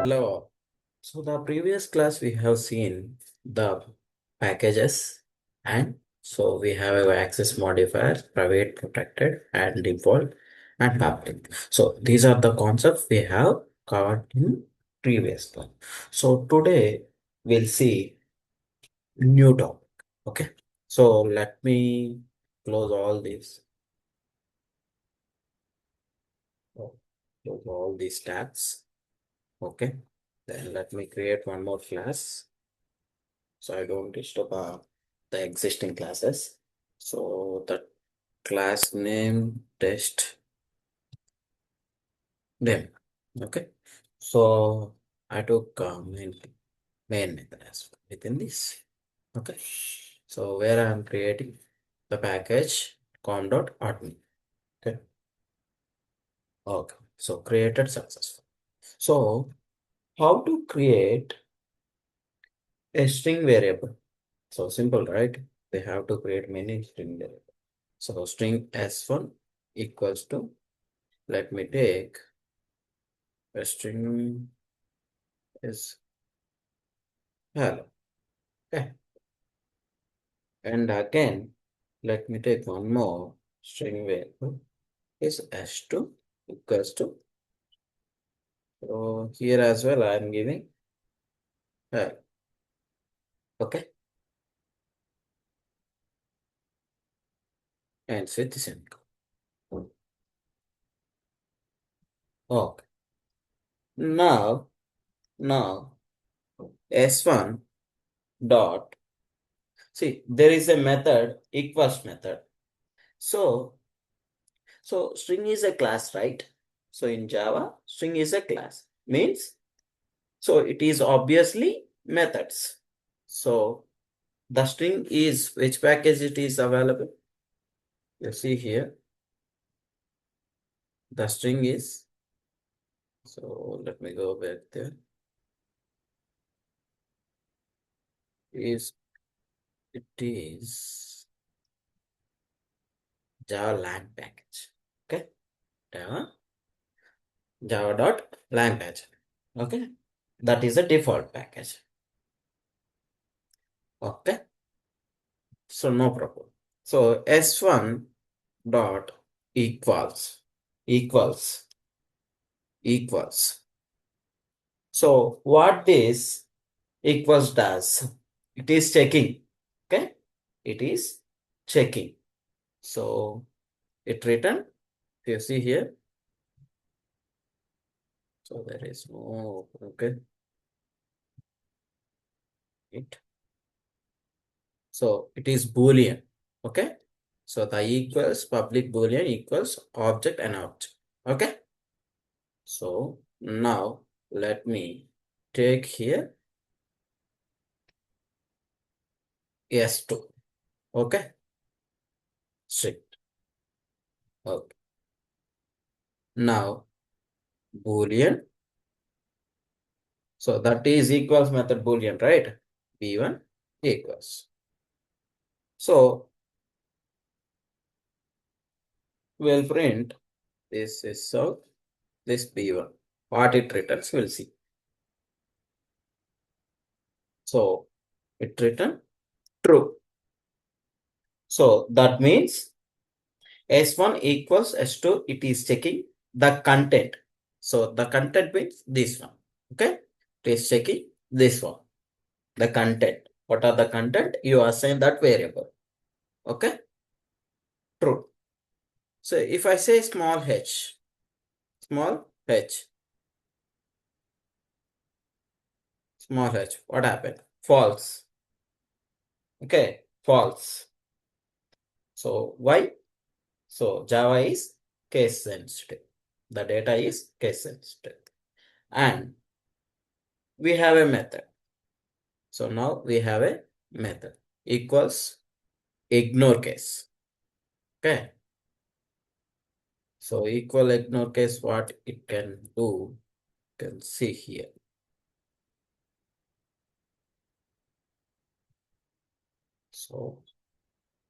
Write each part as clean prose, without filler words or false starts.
Hello. So the previous class we have seen the packages, and so we have our access modifiers, private, protected, and default, and public. So these are the concepts we have covered in previous class. So today we'll see new topic. Okay. So let me close all these. Close all these tabs. Okay. Then let me create one more class, so I don't disturb the existing classes. So the class name test them. Okay. So I took main method as well within this. Okay. So where I'm creating the package com.admin. Okay. Okay. So created successful. So how to create a string variable? So simple, right? They have to create many string variables. So string s1 equals to, let me take a string is hello. Okay. And again, let me take one more string variable is s2 equals to. So here as well, I am giving hello. Okay. And switch the semicolon. Okay. Now s1 dot. See, there is a method equals method. So string is a class, right? So in Java, string is a class. Means, so it is obviously methods. So the string is which package it is available. You see here, the string is, so let me go back there, is it is Java lang package. Okay, Java.lang package. Okay, that is a default package. Okay, so no problem. So s1 dot equals equals. So what this equals does, it is checking. Okay, it is checking. So it written, if you see here, so there is no, okay, it, so it is Boolean. Okay, so the equals public Boolean equals object and object. Okay, so now let me take here s2. Okay, strict. Okay, now Boolean. So that is equals method Boolean, right? B1 equals. So we'll print this is so this B1. What it returns, we'll see. So it return true. So that means S1 equals S2, it is checking the content. So the content means this one. Okay? It is checking this one. The content. What are the content? You assign that variable. Okay? True. So if I say small h, small h, what happened? False. Okay? False. So why? So Java is case sensitive. The data is case sensitive. And we have a method. So now we have a method equals ignore case. Okay. So equal ignore case, what it can do, you can see here. So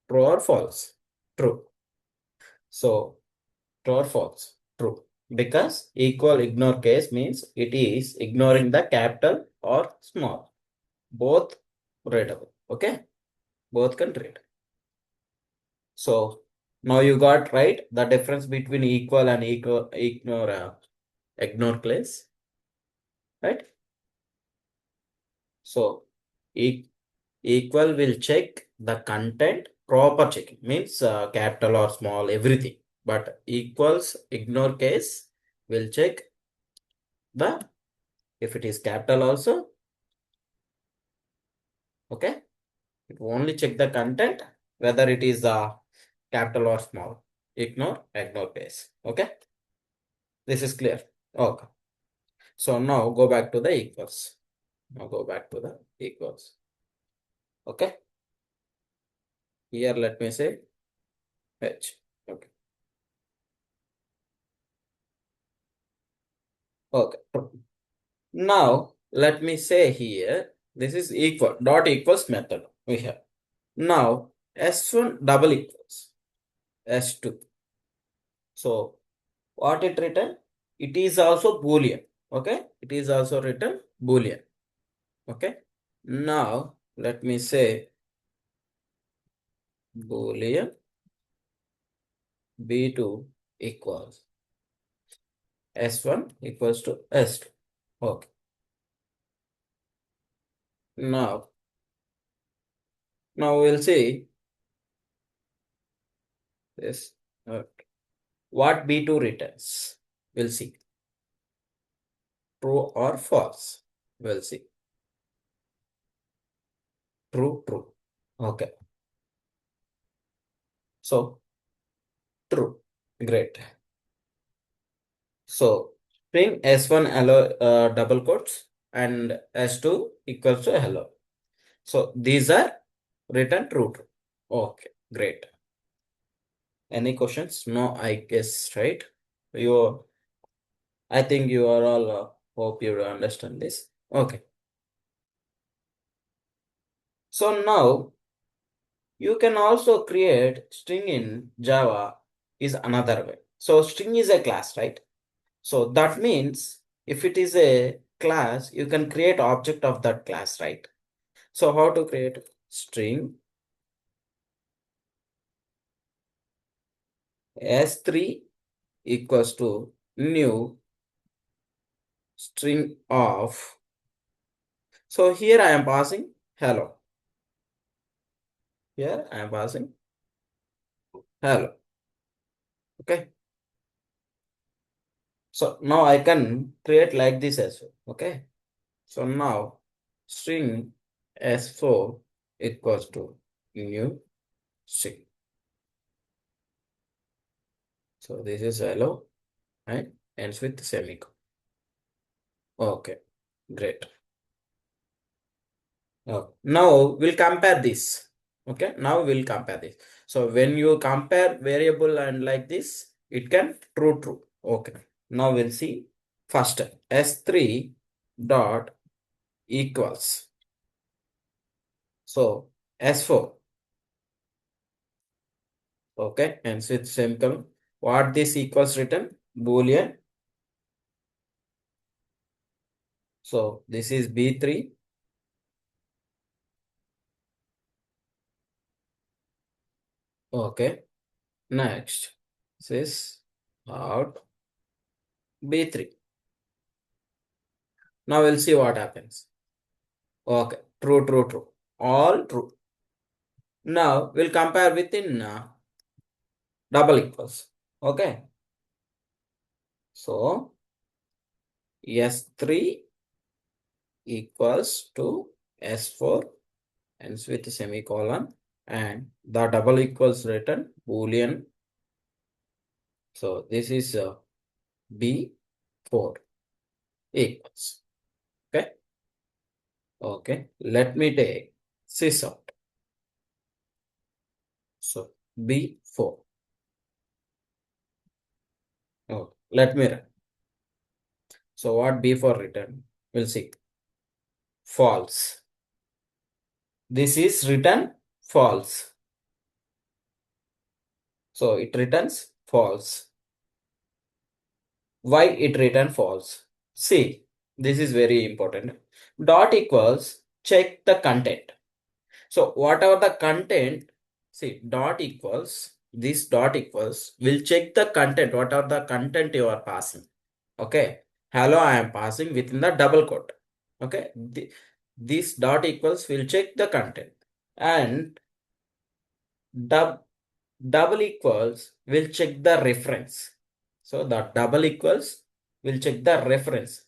true or false? True. So true or false? True. Because equal ignore case means it is ignoring the capital or small. Both readable. Okay. Both can read. So now you got right the difference between equal and ignore case. Right? So equal will check the content, proper checking means capital or small, everything. But equals ignore case will check the if it is capital also. Okay. It will only check the content whether it is capital or small. Ignore case. Okay. This is clear. Okay. So now go back to the equals. Now go back to the equals. Okay. Here let me say H. Okay. Okay. Now let me say here this is equal dot equals method we have. Now S1 double equals S2. So what it written? It is also Boolean. Okay. It is also written Boolean. Okay. Now let me say Boolean B2 equals S1 equals to S2. Okay. Now we'll see this. What B2 returns? We'll see. True or false? We'll see. True, true. Okay. So true. Great. So string S1 hello double quotes and S2 equals to hello. So these are written true, true. Okay, great. Any questions? No, I guess, right? You, I think you are all, hope you understand this. Okay. So now you can also create string in Java is another way. So string is a class, right? So that means if it is a class, you can create object of that class, right? So how to create string S3 equals to new string of. So here I am passing hello. Here I am passing hello. Okay. So now I can create like this as well. Okay. So now string S4 equals to new string. So this is hello and ends with semicolon. Okay. Great. Now we'll compare this. Okay. Now we'll compare this. So when you compare variable and like this, it can true, true. Okay. Now we'll see first S3 dot equals. So S4. Okay. And with semicolon. What this equals written? Boolean. So this is B3. Okay. Next. This is out B3. Now we'll see what happens. Okay. True, true, true. All true. Now we'll compare within double equals. Okay. So S3 equals to S4 and with semicolon and the double equals written Boolean. So this is B4 equals. Okay. Okay. Let me take sys out. So B4. Oh, let me run. So what B4 written? We'll see. False. This is written false. So it returns false. why it return false. See, this is very important. Dot equals check the content. So whatever the content, see, dot equals, this dot equals will check the content, whatever the content you are passing. Okay, hello I am passing within the double quote. Okay, this dot equals will check the content, and dub double equals will check the reference. So the double equals will check the reference.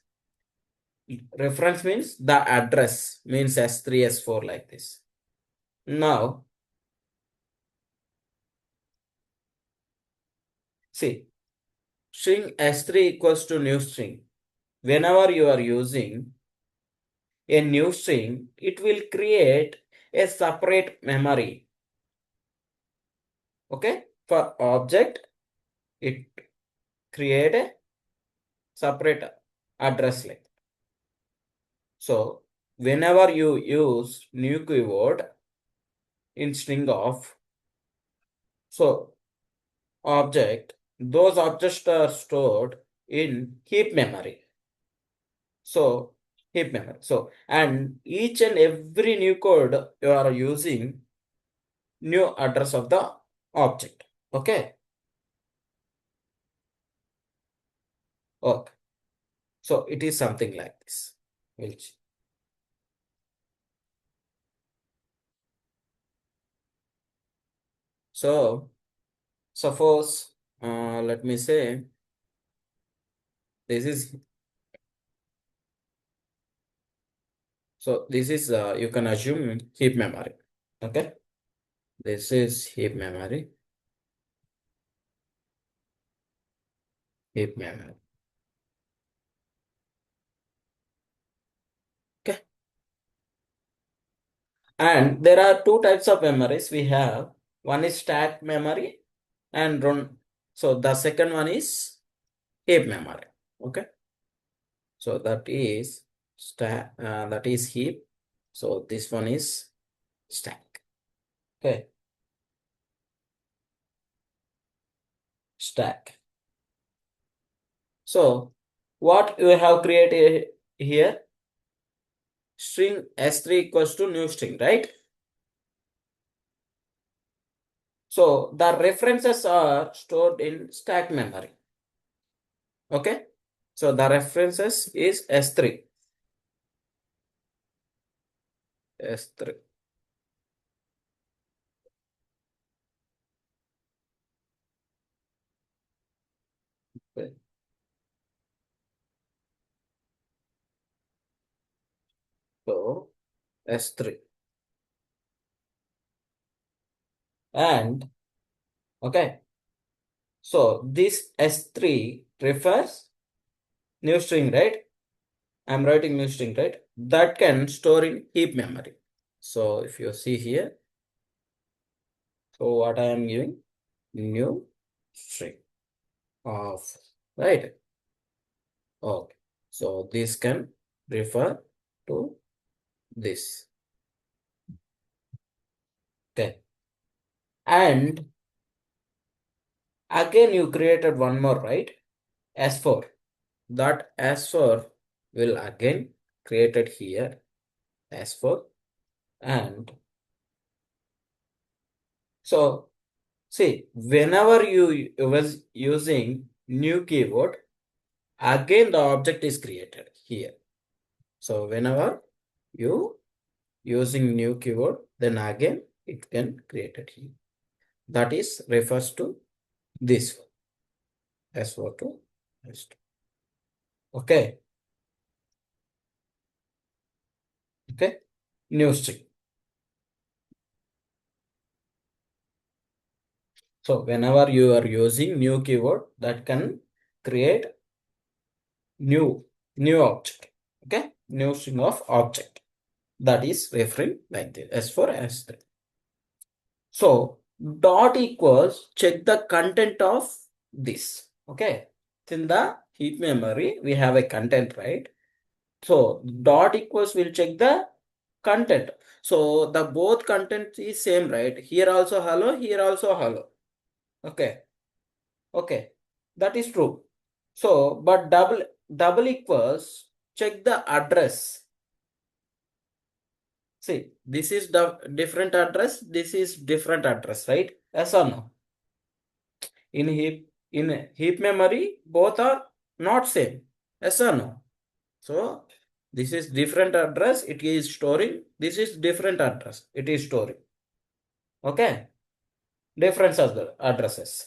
Reference means the address, means S3, S4 like this. Now, see, string S3 equals to new string. Whenever you are using a new string, it will create a separate memory. Okay, for object, it create a separate address like. So whenever you use new keyword in string of, so object, those objects are stored in heap memory. So heap memory. So, and each and every new code you are using new address of the object. Okay. Okay. So it is something like this. Which, so suppose, let me say, this is, so this is, you can assume heap memory. Okay. This is heap memory. Heap memory. Okay. And there are two types of memories we have. One is stack memory and run. So the second one is heap memory. Okay. So that is stack, that is heap. So this one is stack. Okay. Stack. So what you have created here? String S3 equals to new string, right? So the references are stored in stack memory. Okay. So the references is S3. S3. Okay. So S3. And okay. So this S3 refers new string, right? I'm writing new string, right? That can store in heap memory. So if you see here, so what I am giving, new string of, right? Okay. So this can refer to this. Okay. And again you created one more, right? S4. That S4 will again created here S4. And so see, whenever you was using new keyword, again the object is created here. So whenever you using new keyword, then again it can created here. That is refers to this one. S4 to S2. Okay. Okay. New string. So whenever you are using new keyword, that can create new object. Okay. New string of object. That is referring like this. S4, S3. So dot equals check the content of this. Okay. In the heap memory, we have a content, right? So dot equals will check the content. So the both content is same, right? Here also hello, here also hello. Okay. Okay. That is true. So, but double equals, check the address. See, this is the different address, this is different address, right? Yes or no? In heap memory, both are not same. Yes or no? So this is different address, it is storing. This is different address, it is storing. Okay? Difference of the addresses.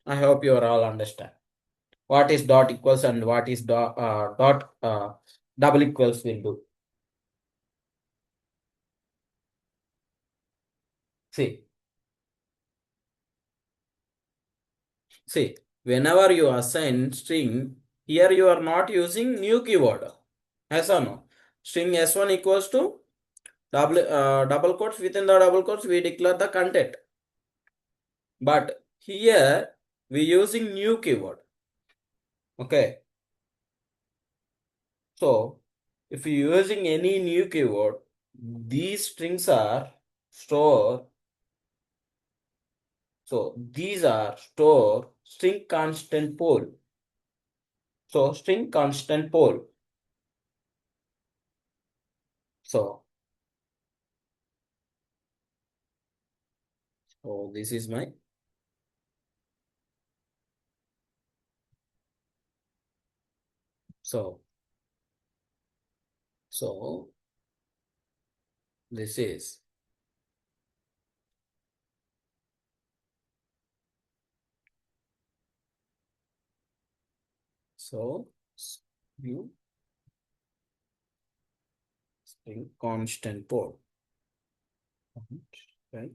I hope you are all understand. What is dot equals and what is dot double equals will do. See, whenever you assign string, here you are not using new keyword. Yes or no? String s1 equals to double quotes, within the double quotes we declare the content. But here we using new keyword. Okay. So if you using any new keyword, these strings are stored. So these are store string constant pole. So string constant pole. So this is my so this is so you string constant pole. Right.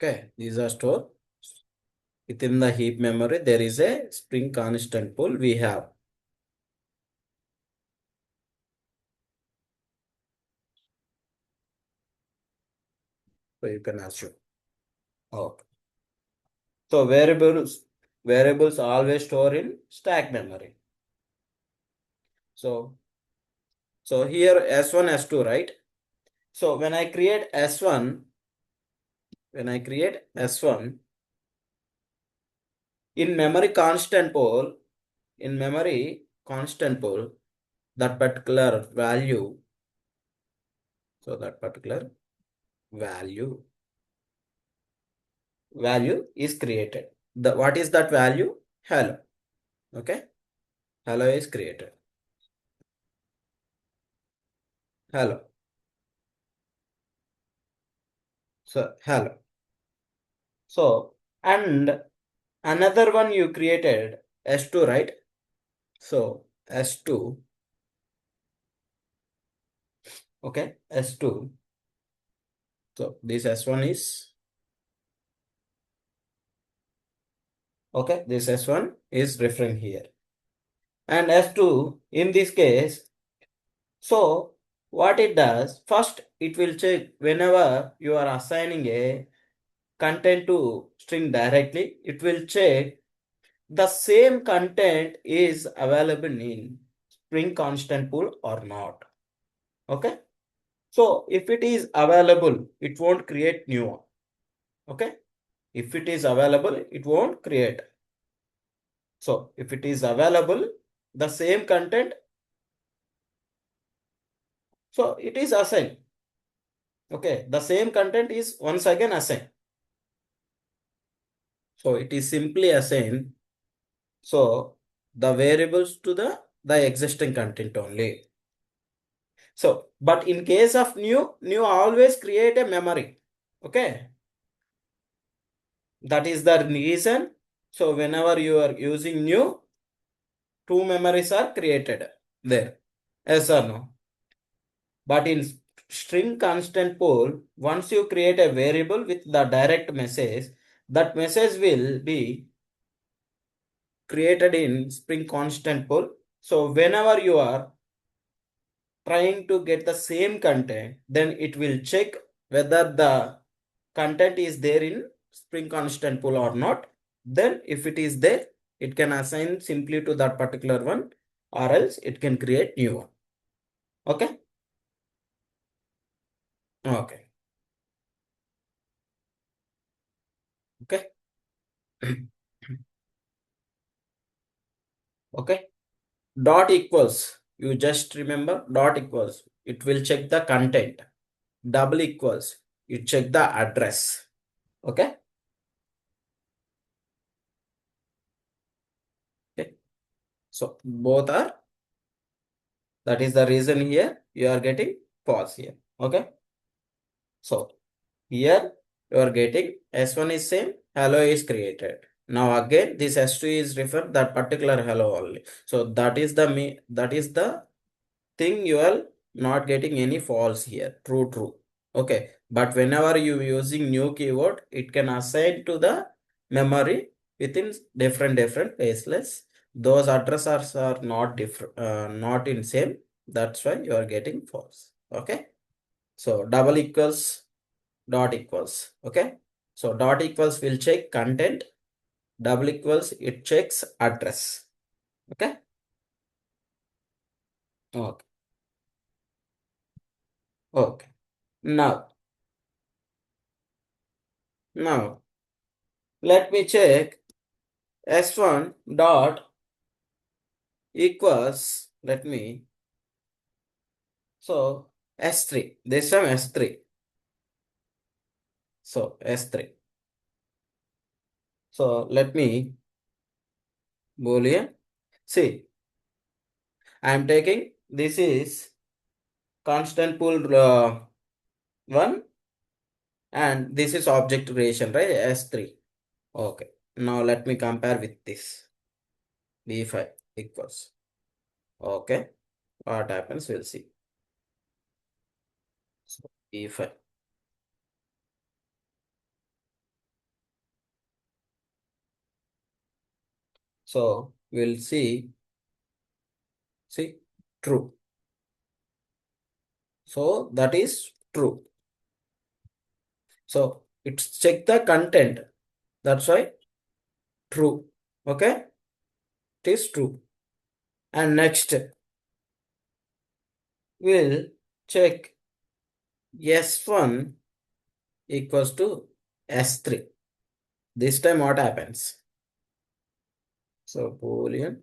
Okay, these are stored within the heap memory. There is a string constant pole we have. So you can assume. Okay. So variables always store in stack memory. So here S1, S2, right? So when I create S1, in memory constant pole, that particular value, so that particular value is created. What is that value? Hello. Okay. Hello is created. Hello. So hello. So and another one you created S2, right? So S2. Okay. S2. So this S1 is okay. This S1 is referring here. And S2 in this case, so what it does, first it will check whenever you are assigning a content to string directly, it will check the same content is available in string constant pool or not. Okay. So if it is available, it won't create new one. Okay. If it is available, it won't create. So if it is available, the same content, so it is assigned. Okay. The same content is once again assigned. So it is simply assigned. So the variables to the existing content only. So, but in case of new always create a memory. Okay. That is the reason. So whenever you are using new, two memories are created there. Yes or no? But in string constant pool, once you create a variable with the direct message, that message will be created in string constant pool. So whenever you are trying to get the same content, then it will check whether the content is there in string constant pool or not. Then if it is there, it can assign simply to that particular one, or else it can create new one. Okay. Okay. Okay. Okay. Dot equals, you just remember dot equals, it will check the content. Double equals, you check the address. Okay. Okay. So both are, that is the reason here you are getting false here. Okay. So here you are getting S1 is same, hello is created. Now again this S2 is refer that particular hello only. So that is the thing you are not getting any false here. True. Okay. But whenever you using new keyword, it can assign to the memory within different places. Those addresses are not different, not in same. That's why you are getting false. Okay. So double equals, dot equals. Okay. So dot equals will check content. Double equals it checks address. Okay. Okay. Okay. Now let me check S1 dot equals, let me, so S3, this time S3. So S3. So let me Boolean. See, I am taking, this is constant pool 1 and this is object creation, right? S3. Okay. Now let me compare with this. B5 equals. Okay. What happens? We'll see. So B5. So we'll see true. So that is true. So it's check the content. That's why true. Okay. It is true. And next we'll check S1 equals to S3. This time what happens? So Boolean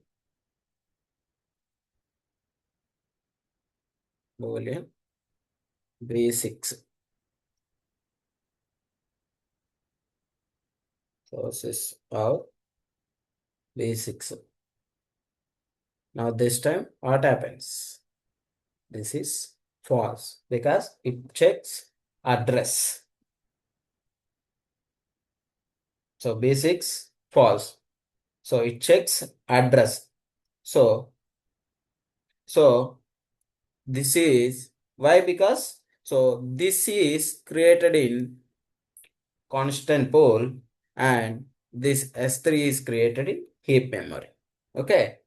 B6. So this is our B6. Now this time what happens? This is false because it checks address. So B6 false. So it checks address. So this is why? Because so this is created in constant pool and this S3 is created in heap memory. Okay,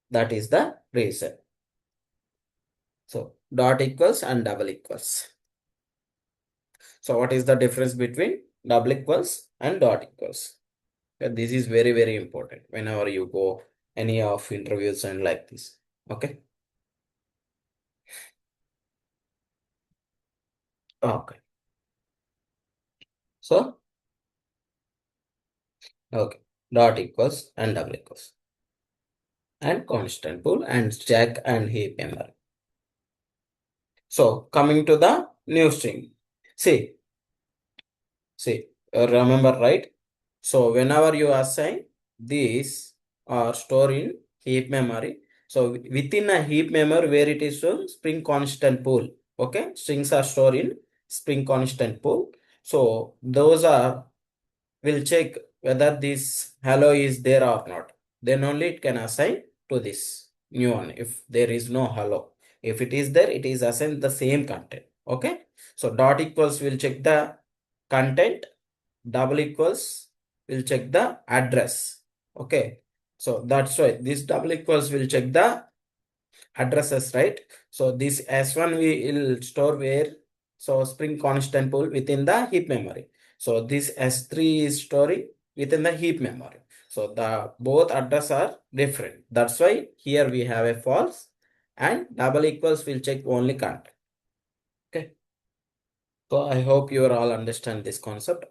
that is the reason. So dot equals and double equals. So what is the difference between double equals and dot equals? This is very important whenever you go any of interviews and like this. Okay. Okay. So okay, dot equals and double equals and constant pool and stack and heap memory. So coming to the new string. See, remember, right? So whenever you assign these or store in heap memory, so within a heap memory where it is shown string constant pool. Okay, strings are stored in string constant pool. So those are, will check whether this hello is there or not. Then only it can assign to this new one. If there is no hello, if it is there, it is assigned the same content. Okay. So dot equals will check the content. Double equals will check the address. Okay. So that's why this double equals will check the addresses, right? So this S1 we will store where, so spring constant pool within the heap memory. So this S3 is storing within the heap memory. So the both address are different. That's why here we have a false and double equals will check only content. Okay. So I hope you all understand this concept.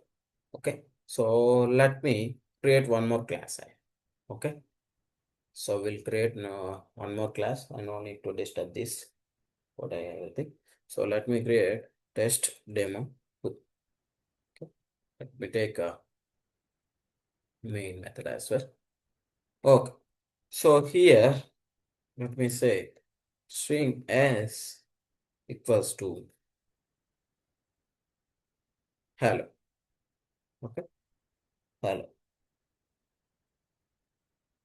Okay. So let me create one more class. Okay. So we'll create one more class. I no need to disturb this. What I everything. So let me create test demo. Okay. Let me take a main method as well. Okay. So here, let me say string s equals to hello. Okay. Hello.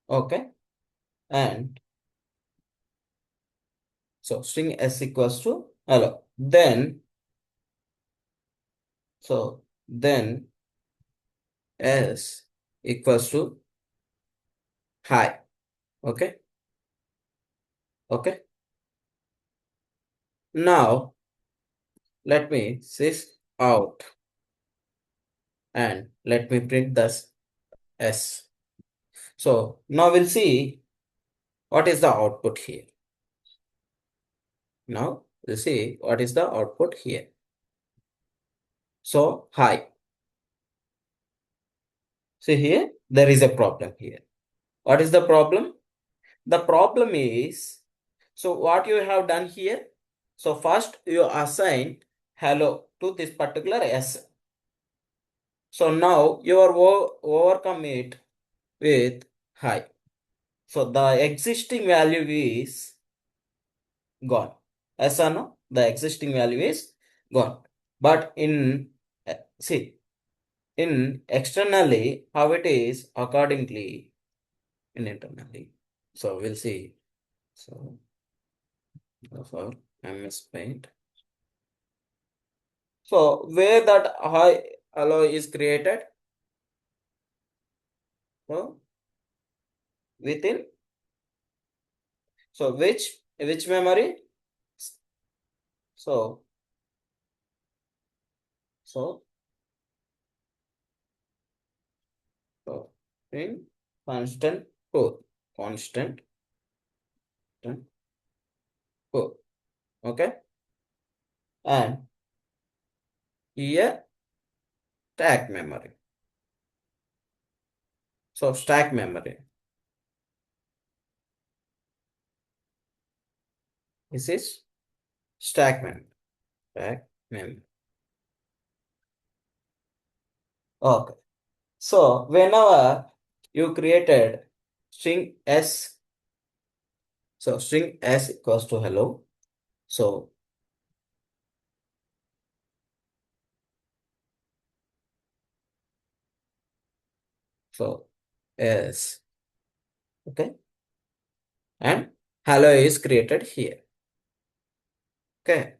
Okay. And so string s equals to hello. Then s equals to hi. Okay. Okay. Now let me sys out and let me print this s. So now we'll see what is the output here. Now we'll see what is the output here. So hi. See here, there is a problem here. What is the problem? The problem is, so what you have done here? So first you assign hello to this particular s. So now you are overcome it with hi. So the existing value is gone. Yes or no? The existing value is gone. But see, in externally, how it is accordingly in internally. So we'll see. So for MS Paint. So where that high alloy is created? So within, so which memory? So so so in constant code. Constant 4. Okay. And here stack memory. So stack memory. This is stack memory. Stack memory. Okay. So whenever you created string s, so string s equals to hello. So s, okay, and hello is created here. Okay,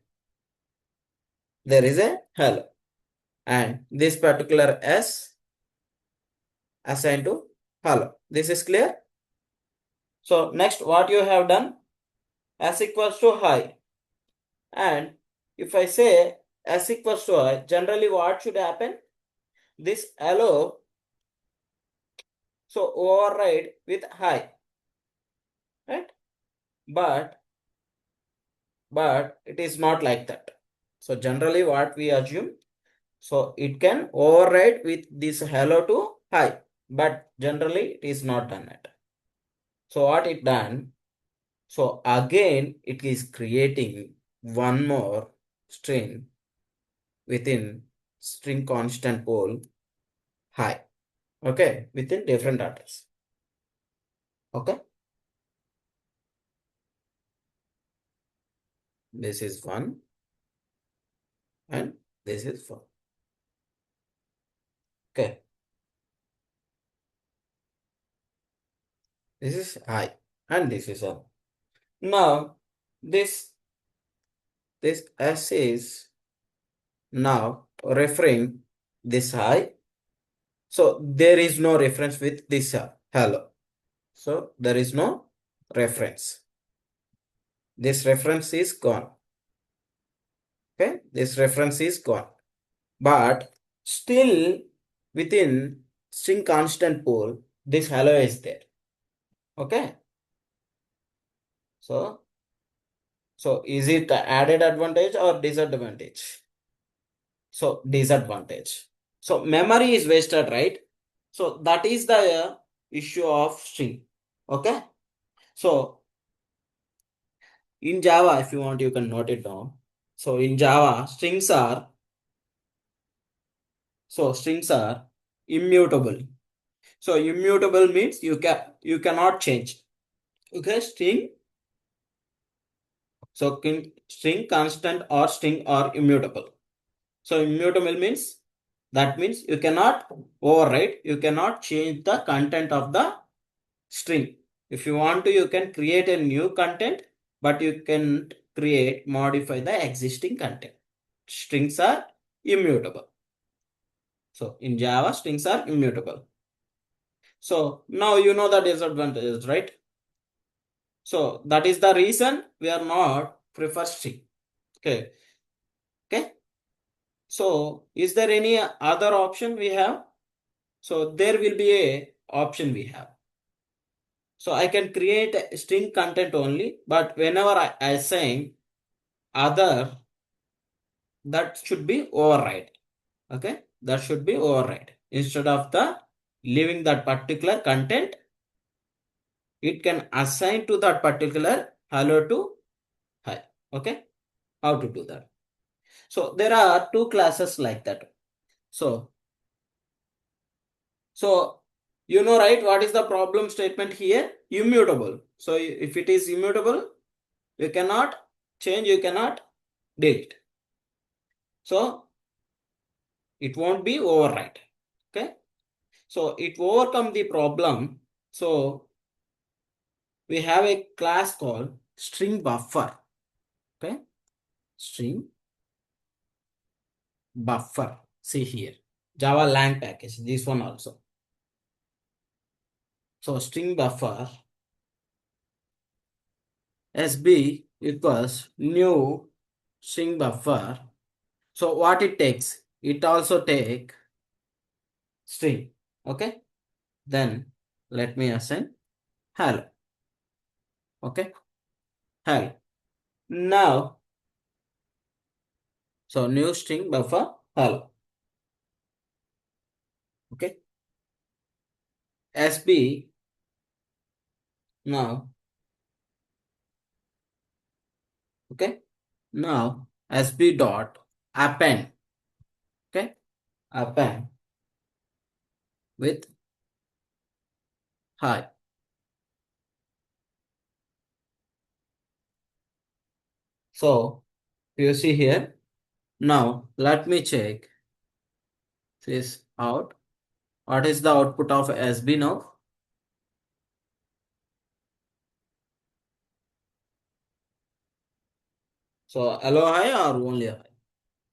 there is a hello, and this particular s assigned to hello. This is clear. So next, what you have done? S equals to hi, and if I say s equals to hi, generally what should happen? This hello, so override with hi, right? But it is not like that. So generally what we assume, so it can override with this hello to hi, but generally it is not done it. So what it done? So again it is creating one more string within string constant pole hi. Okay, within different address. Okay, this is one and this is one. Okay, this is hi and this is all. Now this s is now referring this hi. So there is no reference with this hello. So there is no reference. This reference is gone. Okay, this reference is gone. But still within string constant pool, this hello is there. Okay. So is it added advantage or disadvantage? So disadvantage. So memory is wasted, right? So that is the issue of string. Okay. So in Java, if you want, you can note it down. So in Java, strings are immutable. So immutable means you cannot change. Okay, string constant or string are immutable. So immutable means that means you cannot overwrite, you cannot change the content of the string. If you want to, you can create a new content, but you can modify the existing content. Strings are immutable. So in Java, strings are immutable. So now you know the disadvantages, right? So that is the reason we are not prefer string. Okay. Okay. So is there any other option we have? So there will be a option we have. So I can create a string content only, but whenever I assign other, that should be override. Okay, that should be override. Instead of the leaving that particular content, it can assign to that particular hello to hi. Okay, how to do that? So there are two classes like that. So so you know, right, what is the problem statement here? Immutable. So if it is immutable, you cannot change, you cannot delete. So it won't be override. Okay. So it overcome the problem. So we have a class called StringBuffer. Okay. String buffer. See here. Java lang package. This one also. So string buffer SB equals new string buffer. So what it takes? It also take string. Okay. Then let me assign hello. Okay. Hello. Now, so new string buffer hello. Okay. SB now. Okay. Now SB dot append. Okay. Append with hi. So you see here. Now let me check this out. What is the output of SB now? So hello hi or only hi?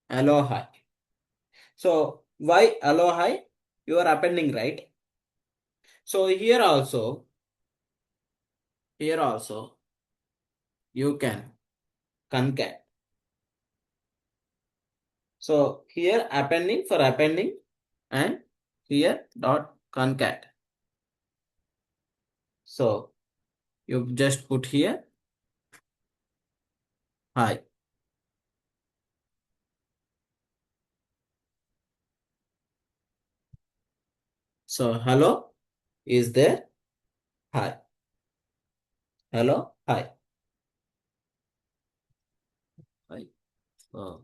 Hello hi. So why hello hi? You are appending, right? So here also you can concat. So here appending for appending and here dot concat. So you just put here hi. So hello is there, hi. Hello, hi. Hi. So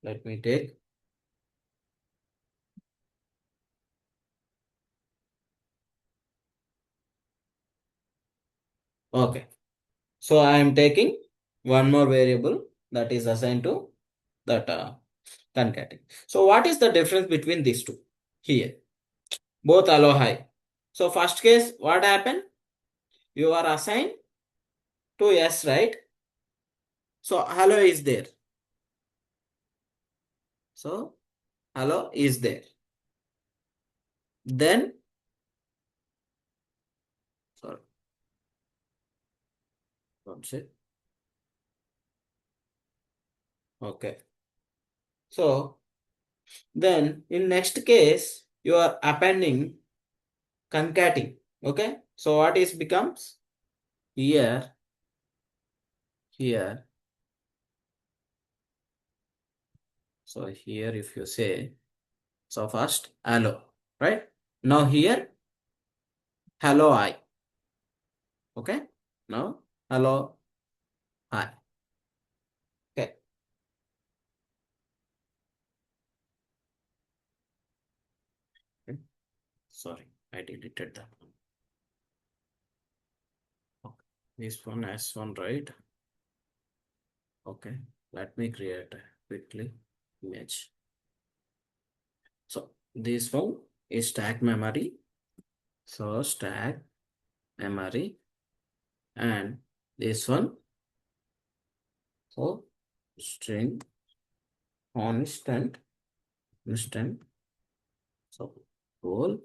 let me take. Okay. So I am taking one more variable that is assigned to that concatenating. So what is the difference between these two? Here, both hello, hi. So first case, what happened? You are assigned to yes, right? So hello is there. So hello is there. Then, sorry, what's it? Okay. So then in next case, you are appending concatenating. Okay. So what is becomes here, here. So here if you say So first hello, right? Now here hello I. Okay. Now hello I. Okay. Okay. Sorry, I deleted that one. Okay. This one S1, right? Okay. Let me create quickly image. So this one is stack memory. So stack memory, and this one, so string constant instant. So whole.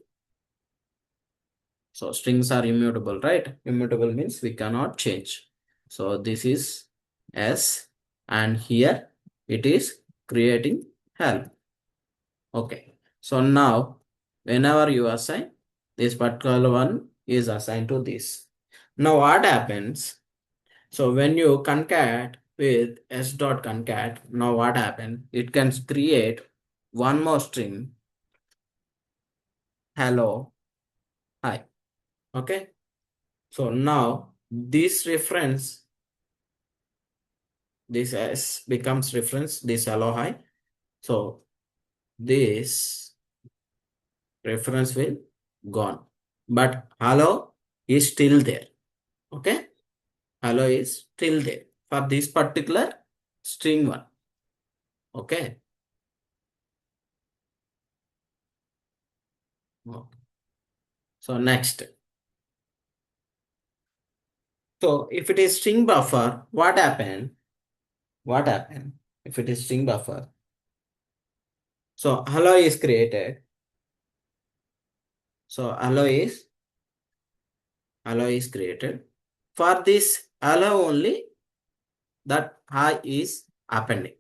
So strings are immutable, right? Immutable means we cannot change. So this is S, and here it is creating help. Okay. So now whenever you assign, this particular one is assigned to this. Now what happens? So when you concat with s dot concat, now what happens? It can create one more string, hello, hi. Okay. So now this reference, this s becomes reference, this hello, hi. So this reference will gone, but hello is still there. Okay. Hello is still there for this particular string one. Okay. Okay. So next. So if it is string buffer, what happened? What happened if it is string buffer? So hello is created. So hello is created. For this hello only, that hi is appending.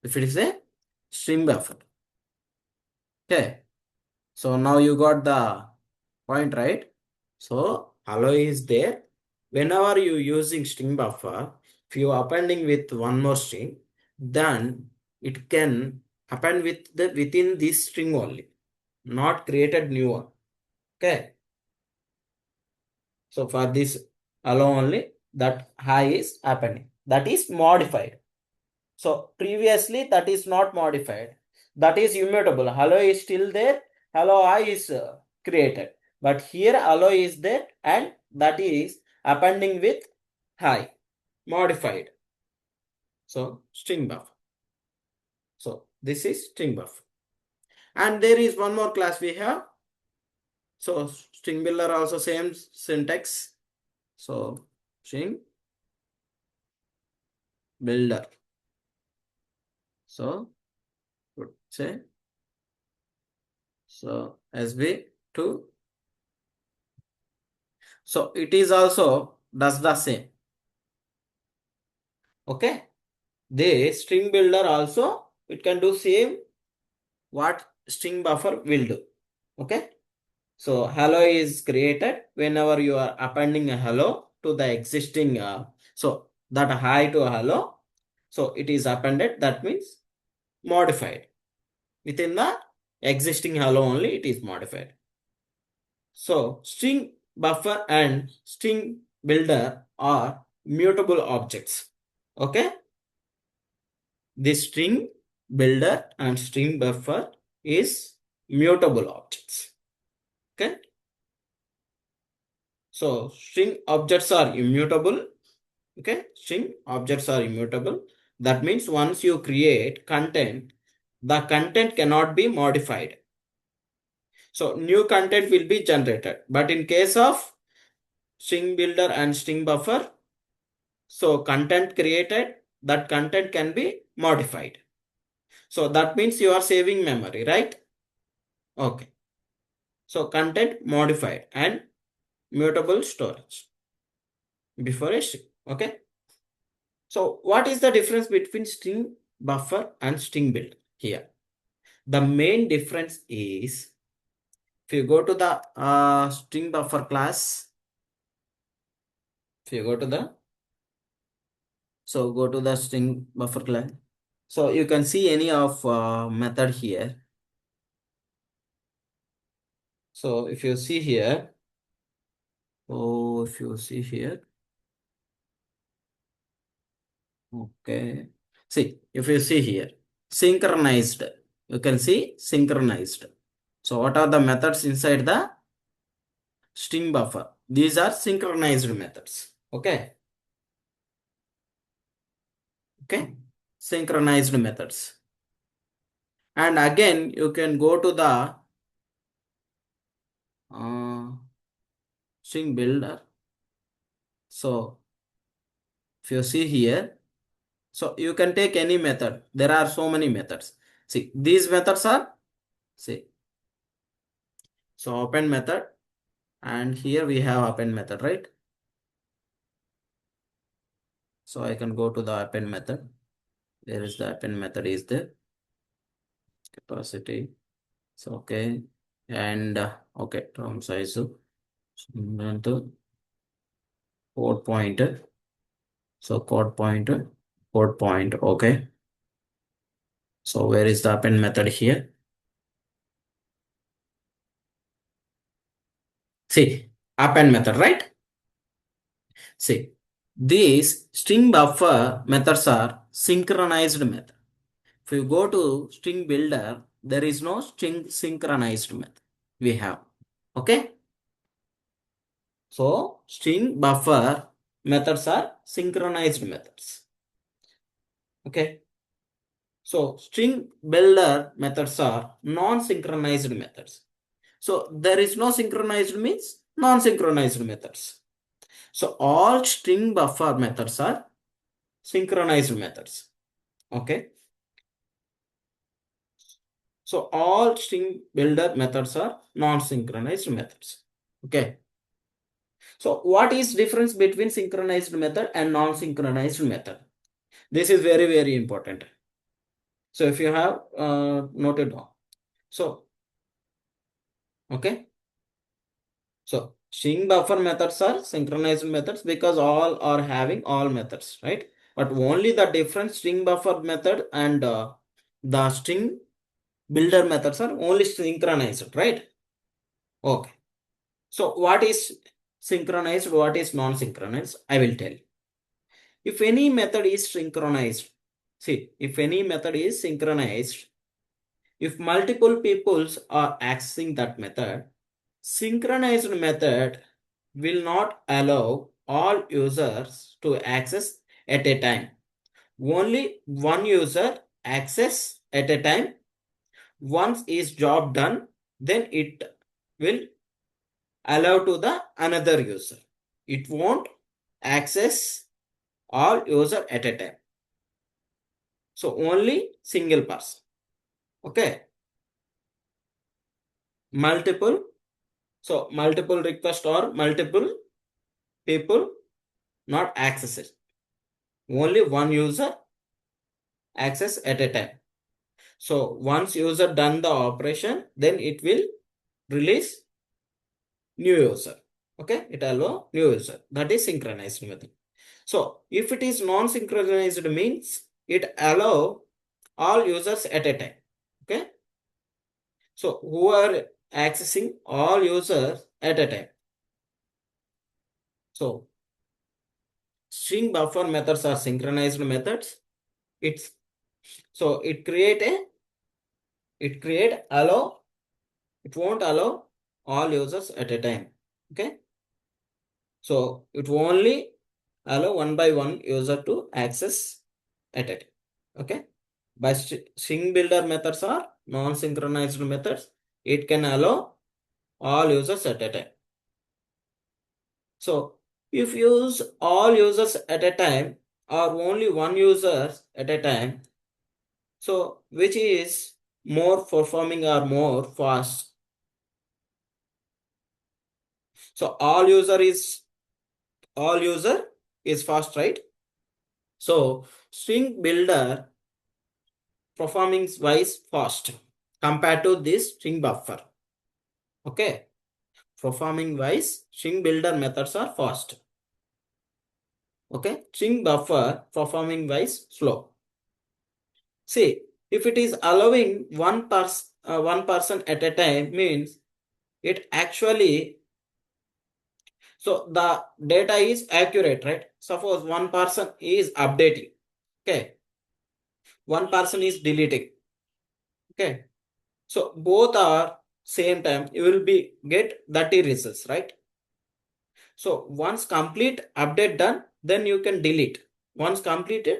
If it is a string buffer. Okay. So now you got the point, right? So hello is there. Whenever you using string buffer, if you appending with one more string, then it can append with the within this string only, not created new one. Okay. So for this hello only, that hi is appending. That is modified. So previously that is not modified. That is immutable. Hello is still there. Hello I is created. But here hello is there, and that is appending with hi. Modified. So string buffer. So this is string buffer. And there is one more class we have. So string builder also same syntax. So string builder. So would say so SB2. So it is also does the same. Okay. The string builder also, it can do same what string buffer will do. Okay. So hello is created whenever you are appending a hello to the existing, so that hi to hello. So it is appended, that means modified. Within the existing hello only it is modified. So string buffer and string builder are mutable objects. Okay. The string builder and string buffer is mutable objects. Okay. So string objects are immutable. Okay. String objects are immutable. That means once you create content, the content cannot be modified. So new content will be generated. But in case of string builder and string buffer, so content created, that content can be modified. So that means you are saving memory, right? Okay. So content modified and mutable storage before a string. Okay. So what is the difference between string buffer and string build here? The main difference is if you go to the string buffer class, if you go to the, so go to the string buffer class. So you can see any of method here. So if you see here, okay. See, if you see here, synchronized, you can see synchronized. So what are the methods inside the string buffer? These are synchronized methods. Okay. Okay. Synchronized methods. And again, you can go to the uh, string builder. So if you see here, so you can take any method. There are so many methods. See, these methods are, see, so append method, and here we have append method, right? So I can go to the append method. There is the append method is there. Capacity. So okay. And okay, term size. And code pointer. So code point. Okay. So where is the append method here? See, append method, right? See, these string buffer methods are synchronized method. If you go to string builder, there is no string synchronized method we have. Okay. So string buffer methods are synchronized methods. Okay. So string builder methods are non-synchronized methods. So there is no synchronized means non-synchronized methods. So all string buffer methods are synchronized methods. Okay. So all string builder methods are non-synchronized methods. Okay. So what is difference between synchronized method and non-synchronized method? This is very, very important. So if you have noted down. So, okay. So string buffer methods are synchronized methods because all are having all methods, right? But only the different string buffer method and the string builder methods are only synchronized, right? Okay. So what is synchronized, what is non-synchronized? I will tell you. If any method is synchronized, see, if any method is synchronized, if multiple peoples are accessing that method, synchronized method will not allow all users to access at a time. Only one user access at a time. Once is job done, then it will allow to the another user. It won't access all user at a time. So only single person. Okay. Multiple. So multiple request or multiple people not access. Only one user access at a time. So once user done the operation, then it will release new user. Okay, it allow new user. That is synchronized method. So if it is non-synchronized means it allow all users at a time. Okay. So who are accessing all users at a time. So string buffer methods are synchronized methods. It's so it create allow, it won't allow all users at a time. Okay. So it will only allow one by one user to access at a time. Okay. By string builder methods are non-synchronized methods. It can allow all users at a time. So if you use all users at a time or only one user at a time, so which is more performing or more fast? So all user is fast, right? So string builder performing wise fast compared to this string buffer. Okay. Performing wise string builder methods are fast. Okay. String buffer performing wise slow. See, if it is allowing one person at a time means it actually, so the data is accurate, right? Suppose one person is updating, okay, one person is deleting, okay, so both are same time, you will be get 30 results, right? So once complete update done, then you can delete. Once completed,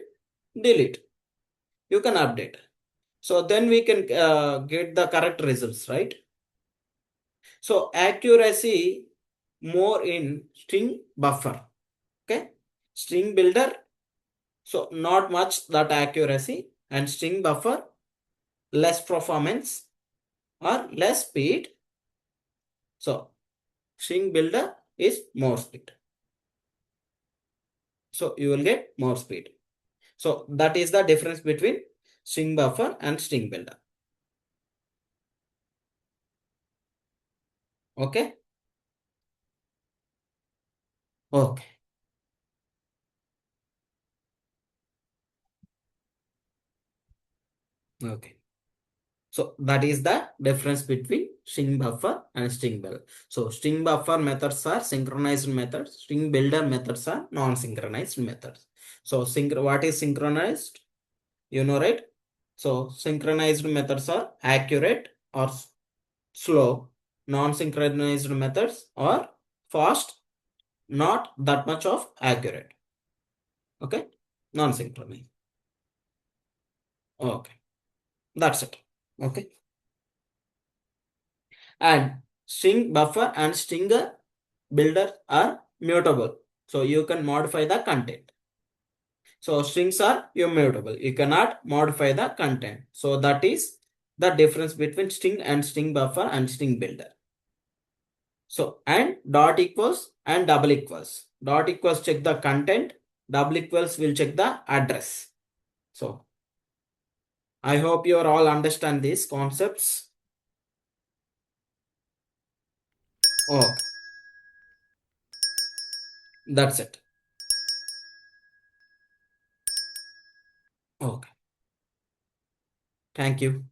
delete. You can update. So then we can get the correct results, right? So accuracy more in string buffer. Okay. String builder. So not much that accuracy, and string buffer less performance or less speed. So string builder is more speed. So you will get more speed. So that is the difference between string buffer and string builder. Okay. Okay. Okay. So that is the difference between string buffer and string builder. So string buffer methods are synchronized methods. String builder methods are non-synchronized methods. So what is synchronized? You know, right? So synchronized methods are accurate or slow. Non-synchronized methods are fast, not that much of accurate. Okay? Non-synchronized. Okay. That's it. Okay. And string buffer and string builder are mutable. So you can modify the content. So strings are immutable. You cannot modify the content. So that is the difference between string and string buffer and string builder. So and dot equals and double equals. Dot equals check the content. Double equals will check the address. So I hope you are all understand these concepts. Okay, that's it. Okay, thank you.